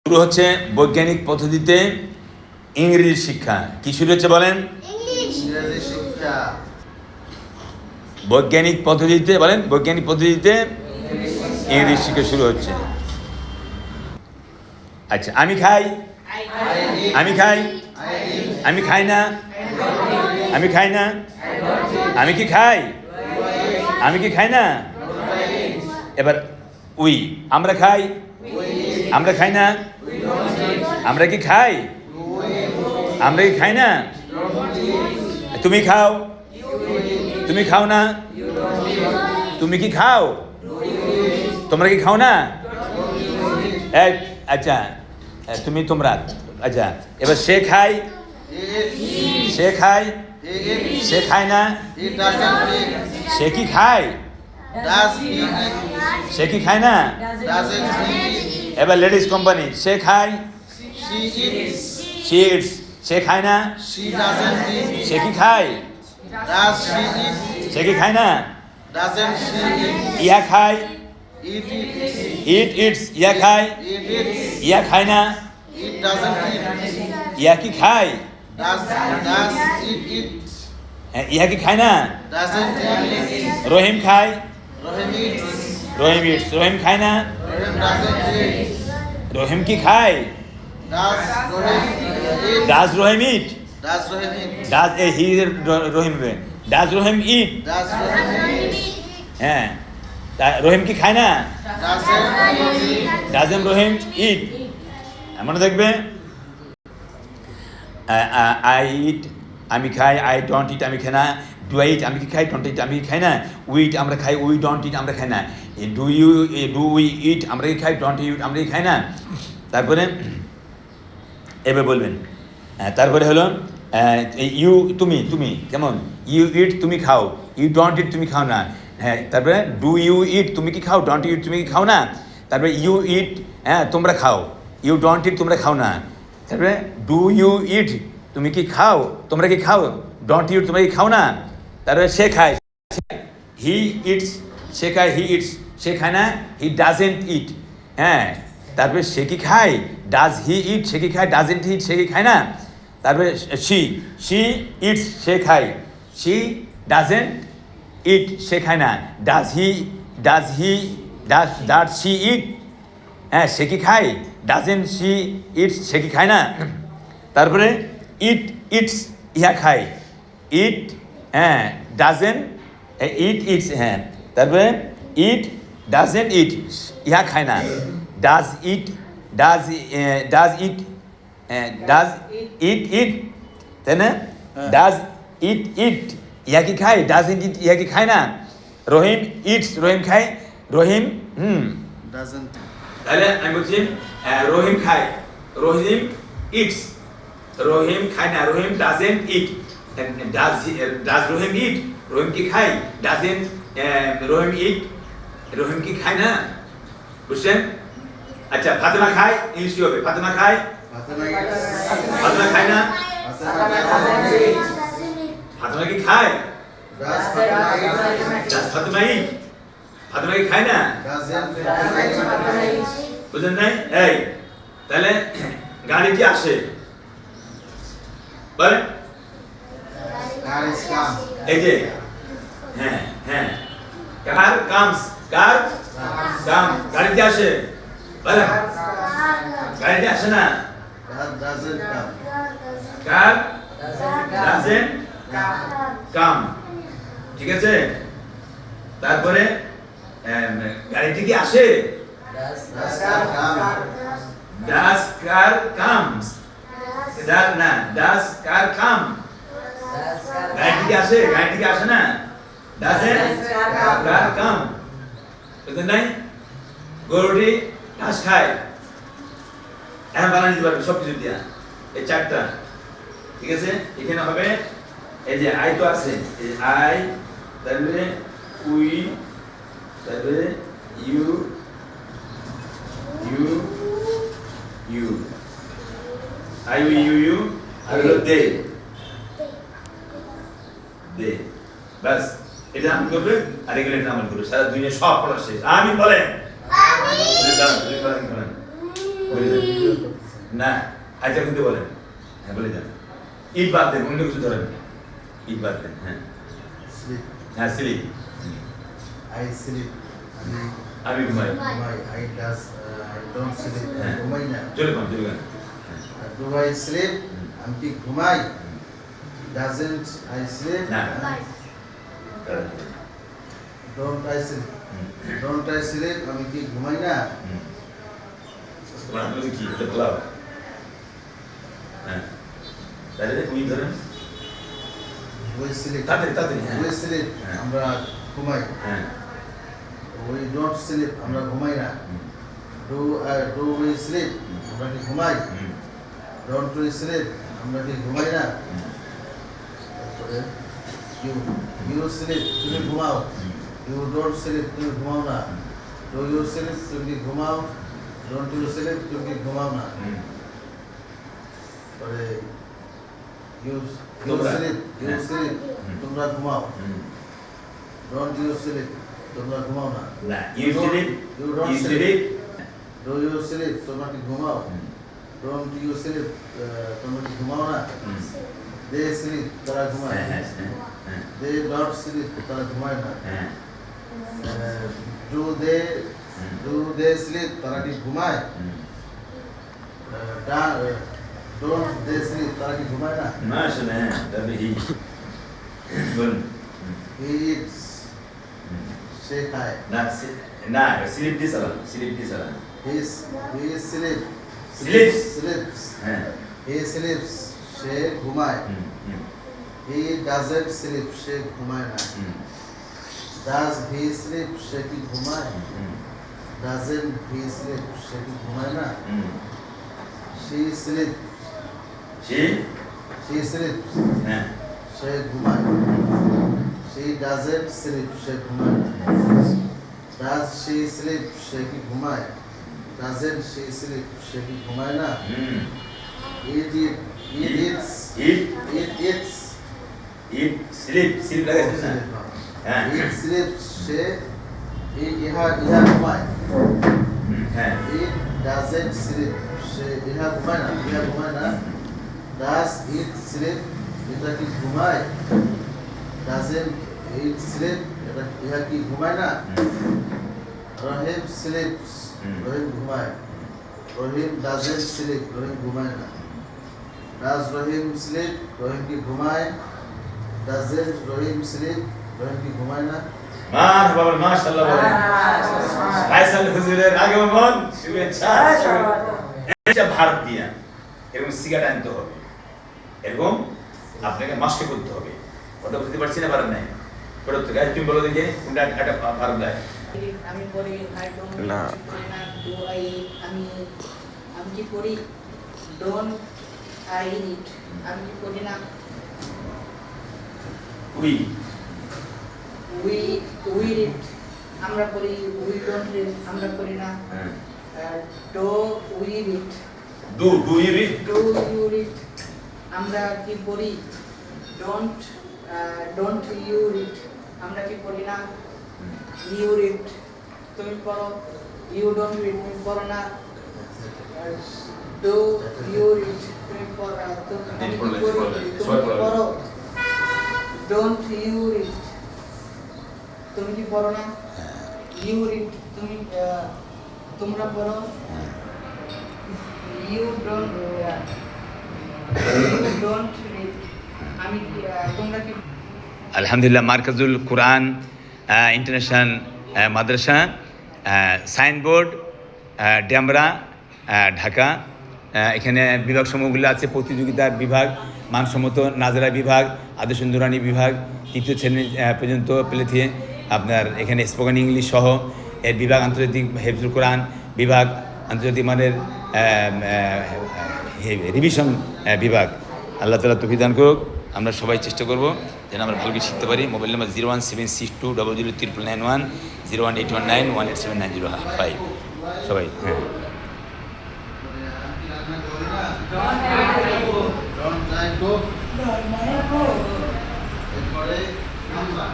শুরু হচ্ছে বৈজ্ঞানিক পদ্ধতিতে ইংরেজি শিক্ষা। কি শুরু হচ্ছে বলেন? ইংরেজি শিক্ষা। বৈজ্ঞানিক পদ্ধতিতে বলেন, বৈজ্ঞানিক পদ্ধতিতে ইংরেজি শিক্ষা শুরু হচ্ছে। আচ্ছা, আমি খাই, আমি খাই, আমি খাই না, আমি খাই না, আমি কি খাই, আমি কি খাই না। এবার উই, আমরা খাই, আমরা খাই না, আমরা কি খাই, আমরা কি খাই না। তুমি খাও, তুমি খাও না, তুমি কি খাও, তোমরা কি খাও না। আচ্ছা, তুমি তোমরা, আচ্ছা এবার সে খায়, সে খায়, সে খায় না, সে কি খায়, সে কি খায় না। এবার লেডিস কোম্পানি, সে খায়, she eats, সে খায় না, সে কি খায়, সে কি খায় না। ইয়া খায়, ইট ইটস, ইয়া খায়, ইয়া খায় না, ইয়া কি খায়, ইয়া কি খায় না। রহিম খায়, রহিম ইটস, রহিম খায় না, রহিম কি খায়। Does Rohim eat? Does he Rohim does Rohim eat? হ্যাঁ, রহিম কি খায় না। Doesn't Rohim eat? মনে দেখবে, I eat, আমি খাই, I don't eat, আমি খাই না। Do I eat? আমি কি খাই, don't eat, আমি কি খাই না। We eat, আমরা খাই, we don't eat, আমরা খাই না। Do we eat? আমরা কি খাই, don't eat, আমরা কি খাই না। তারপরে এবার বলবেন, তারপরে হলো ইউ, তুমি, তুমি কেমন, ইউ ইট, তুমি খাও, ইউ ডোন্ট ইট, তুমি খাও না। হ্যাঁ, তারপরে ডু ইউ ইট, তুমি কি খাও, ডোন্ট ইট, তুমি কি খাও না। তারপরে ইউ ইট, হ্যাঁ তোমরা খাও, ইউ ডোন্ট ইট, তোমরা খাও না। তারপরে ডু ইউ ইট, তুমি কি খাও, তোমরা কি খাও, ডোন্ট ইট, তোমরা কি খাও না। তারপরে সে খায়, হি ইটস, সে খায়, হি ইটস, সে খায় না, হি ডাজেন্ট ইট। হ্যাঁ, তারপরে সে কি খায়, ডাজ হি ইট, সে কি খায়, ডাজেন্ট ইট, সে কি খায় না। তারপরে শি ইটস, সে খায়, শি ডাজেন্ট ইট, সে খায় না। Does he does she it, হ্যাঁ সে কি খায়, ডাজেন্ট শি ইটস, সে কি খায় না। তারপরে ইট ইটস, ইহা খায়, ইট, হ্যাঁ ডাজেন্ট ইটস, হ্যাঁ তারপরে ইট ডাজেন্ট ইট, ইহা খায় না। Does it, does it, does it eat, তাই না। Does it eat, ইয়া কি খায়, doesn't it, ইয়া কি খায় না। রহিম ইটস, রহিম খায়, রহিম doesn't, তাহলে আমি বলছি রহিম খায়, রহিম ইটস, রহিম খায় না, রহিম ডাজেন্ট ইট। ডাজ রহিম ইট, রহিম কি খায়, ডাজেন্ট রহিম ইট, রহিম কি খায় না। বুঝছেন। আচ্ছা, ফাতেমা খায়, ইংলিশ কি হবে, ফাতেমা খায়, ফাতেমা খায় না, ফাতেমা কি খায়, ফাতেমা ইট, ফাতেমা কি খায় না। বুঝলেন নাই। এই তাহলে গাড়িটি আসে, বলেন এই যে, হ্যাঁ হ্যাঁ, কার কামস, কার কাম, গাড়িতে আসে, বলেন গাড়িতে আসে না, কার ডাজেন্ট কাম, ঠিক আছে। তারপরে গাড়িটি কি আসে, ডাজ কার কামস, না ডাজ কার কাম, গাড়িটি কি আসে, গাড়িটি কি আসে না, ডাজেন্ট কার কাম। বুঝলেন নাই। গরুটি ঘাস খায়, এখন বানান দিতে পারবে সব কিছু দিয়া, এই চারটা, ঠিক আছে। এখানে হবে এই যে আই তো আছে, এই আই, তারপরে উই, তারপরে you, you you, I we you you, আর হলো দে, দে, বাস এটা আমি করবে, আর এগুলো এটা আমার করবে, সারা দুনিয়া সব পড়া শেষ। আমি বলেন, আমিন। বলে যান। না আচ্ছা কিন্তু বলেন, হ্যাঁ বলে যান। ঈদ বাদ দেন, অন্য কিছু ধরেন, ঈদ বাদ দেন। হ্যাঁ Sleep. হ্যাঁ স্লিপ, I sleep. আমি ঘুমাই। I don't sleep. হ্যাঁ ঘুমাই না। চলে পান চলে পান। Do I sleep? আমি কি ঘুমাই? Doesn't I sleep? না Don't I sleep? Don't I sleep? আমি কি ঘুমাই না? তোমার হাতে কি এটা ক্লাব? হ্যাঁ তাহলে তুমি ধরেন We sleep. তাড়াতাড়ি তাড়াতাড়ি। হ্যাঁ We sleep. হ্যাঁ। আমরা ঘুমাই। হ্যাঁ We don't sleep. আমরা ঘুমাই না। Do we sleep? আমরা কি ঘুমাই? Don't we sleep? আমরা কি ঘুমাই না? তারপরে you sleep. তুমি ঘুমাও। You don't sleep. তুমি ঘুমাও না। Do you sleep? তুমি কি ঘুমাও? Don't you sleep? তুমি কি ঘুমাও না। তারপরে you তোমরা। sleep. You হ্যাঁ। sleep. তোমরা ঘুমাও। Don't you sleep? তোমরা ঘুমাও না। না you sleep, You don't you sleep. Sleep. Do you sleep? তোমরা কি ঘুমাও? Don't you sleep? তোমরা কি ঘুমাও না? They sleep. তারা ঘুমায়। হ্যাঁ হ্যাঁ হ্যাঁ They don't sleep. তারা ঘুমায় না। হ্যাঁ Do they sleep? তারা কি ঘুমায়? Don't they sleep? তারা কি ঘুমায় না? মাশাআল্লাহ। হ্যাঁ তবে হি বলুন। He eats. সে খায়। না না স্লিপ দি সালাম, স্লিপ দি সালাম। He sleep. Sleeps. Sleeps. হ্যাঁ He sleeps. সে ঘুমায়। He doesn't sleep. সে ঘুমায় না। Does he sleep? সে কি ঘুমায়? Doesn't he sleep? সে কি ঘুমায় না? She sleeps. Say She sleeps. হ্যাঁ সে ঘুমায়। She doesn't sleep. সে ঘুমায় না। Does she sleep? সে কি ঘুমায়? Doesn't she sleep? সে কি ঘুমায় না? It eats. It It eats. It sleep, sleep লাগাইছেন না? হ্যাঁ It sleeps. সে ইহা ঘুমায়। হ্যাঁ It doesn't sleep. সে ইহা ঘুমায় না। ইহা ঘুমায় না। Does it sleep? এটা কি ঘুমায়? Doesn't it sleep? এটা ইহা কি ঘুমায় না? Rahim sleeps. রহিম ঘুমায়। রহিম doesn't sleep. রহিম ঘুমায় না। Does Rahim sleep? রহিম কি ঘুমায়? Doesn't Rahim sleep? রহিম কি ঘুমায় না? মারহাবা মাশাআল্লাহ বলেন। ফায়সাল হুজুরের আগমন শুভেচ্ছা। এটা ভারত দিয়া এরকম সিগারেট আনতে হবে, এরকম আপনাকে মাস্কে করতে হবে। ওটা বুঝতে পারছি না, পারেন নাই ওটা তো গাছ তুমি বলো দেখে কোনটা একটা ভারত দেয়। আমি পড়ি আই ডোন্ট না ডু আই আমি আমি কি পড়ি ডোন্ট আই ইট আমি কি পড়ি না উই উই উই রিড আমরা পড়ি উই ডোন্ট রিড আমরা পড়ি না do we read do you read? Do you read আমরা কি পড়ি ডোন্ট ডোন্ট ইউ রিড আমরা কি পড়ি না ইউ রিড তুমি পড়ো ইউ ডোন্ট রিড তুমি পড়ো না ডু ইউ রিড তুমি পড়ো তুমি পড়ো ডোন্ট ইউ রিড তুমি কি পড়ো না ইউ রিড তুমি তোমরা পড়ো ইউ ডোন্ট রিড আমি তোমরা কি আলহামদুলিল্লাহ মার্কাজুল কোরআন ইন্টারন্যাশনাল মাদ্রাসা, সাইনবোর্ড, ডেমরা, ঢাকা। এখানে বিভাগ সমূহগুলো আছে: প্রতিযোগিতার বিভাগ, মানসম্মত নাজরা বিভাগ, আদর্শ নুরানি বিভাগ, তৃতীয় শ্রেণী পর্যন্ত প্লেথিয়ে আপনার এখানে স্পোকেন ইংলিশ সহ এর বিভাগ, আন্তর্জাতিক হেফজুল কোরআন বিভাগ, আন্তর্জাতিক মানের রিভিশন বিভাগ। আল্লাহ তাআলা তৌফিক দান করুক। আমরা সবাই চেষ্টা করব যেন আমরা ভালো কিছু শিখতে পারি। Mobile number 01762000991, 01819187905। সবাই হ্যাঁ Don't I go? এরপরে আমরা